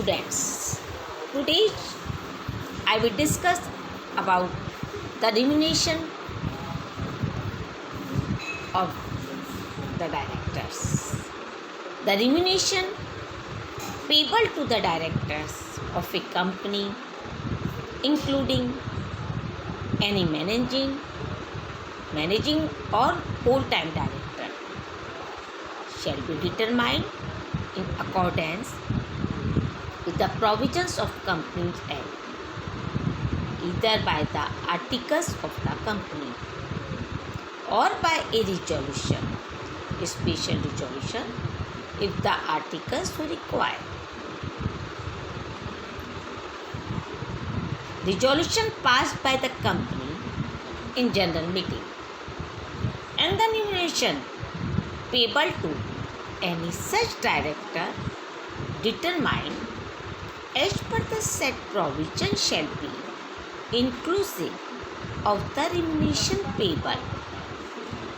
students. Today I will discuss about the remuneration of the directors. The remuneration payable to the directors of a company, including any managing or whole-time director, shall be determined in accordance with the provisions of Companies Act, either by the articles of the company or by a resolution, a special resolution, if the articles so require. Resolution passed by the company in general meeting, and the remuneration payable to any such director determined as per the said provision shall be inclusive of the remuneration payable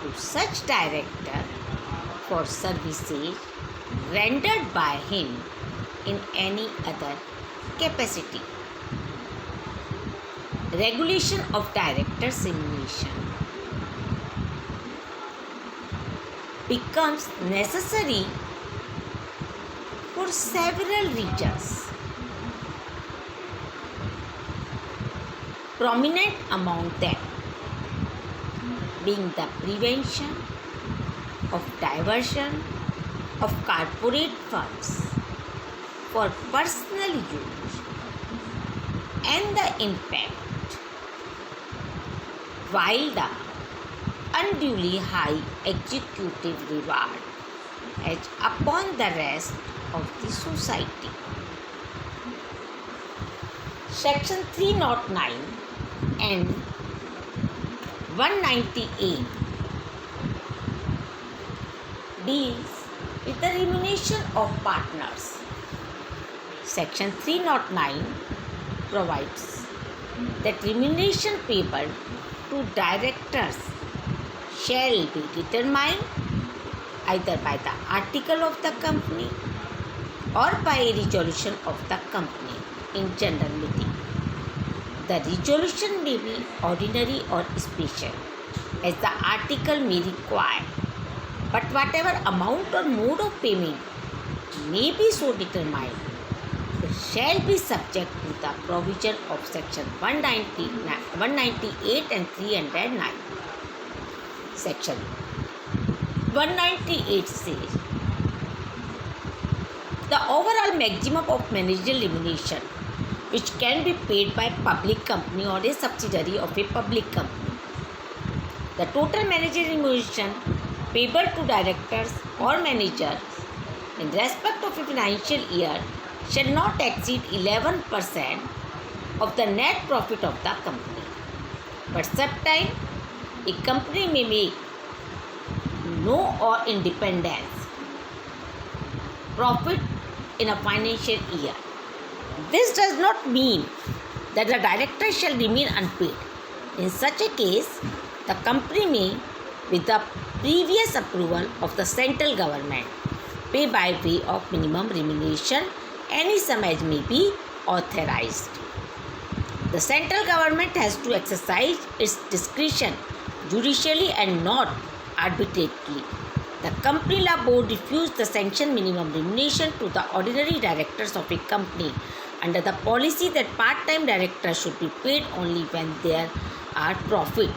to such director for services rendered by him in any other capacity. Regulation of directors' remuneration becomes necessary for several reasons. Prominent among them being the prevention of diversion of corporate funds for personal use and the impact while the unduly high executive reward as upon the rest of the society. Section 309 and 198 deals with the remuneration of partners. Section 309 provides that remuneration payable to directors shall be determined either by the article of the company or by a resolution of the company in general meeting. The resolution may be ordinary or special as the article may require, but whatever amount or mode of payment may be so determined, it shall be subject to the provision of section 198 and 309. Section 198 says the overall maximum of managerial remuneration which can be paid by public company or a subsidiary of a public company. The total managerial remuneration payable to directors or managers in respect of a financial year shall not exceed 11% of the net profit of the company. But sometimes a company may make no or independence profit in a financial year. This does not mean that the director shall remain unpaid. In such a case, the company may, with the previous approval of the central government, pay by way of minimum remuneration any sum as may be authorized. The central government has to exercise its discretion judicially and not arbitrarily. The Company Law Board refused the sanctioned minimum remuneration to the ordinary directors of a company under the policy that part-time directors should be paid only when there are profit.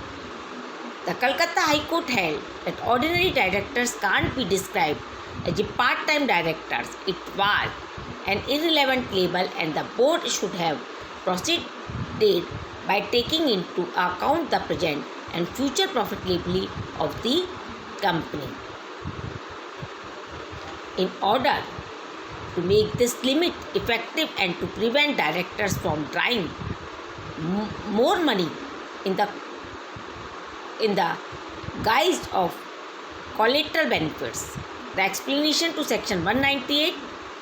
The Calcutta High Court held that ordinary directors can't be described as a part-time directors. It was an irrelevant label and the board should have proceeded by taking into account the present and future profitability of the company. In order to make this limit effective and to prevent directors from drawing more money in the guise of collateral benefits, the explanation to section 198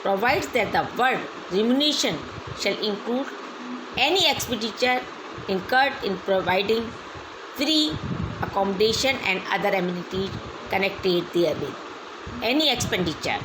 provides that the word remuneration shall include any expenditure incurred in providing free accommodation and other amenities connected therewith. Any expenditure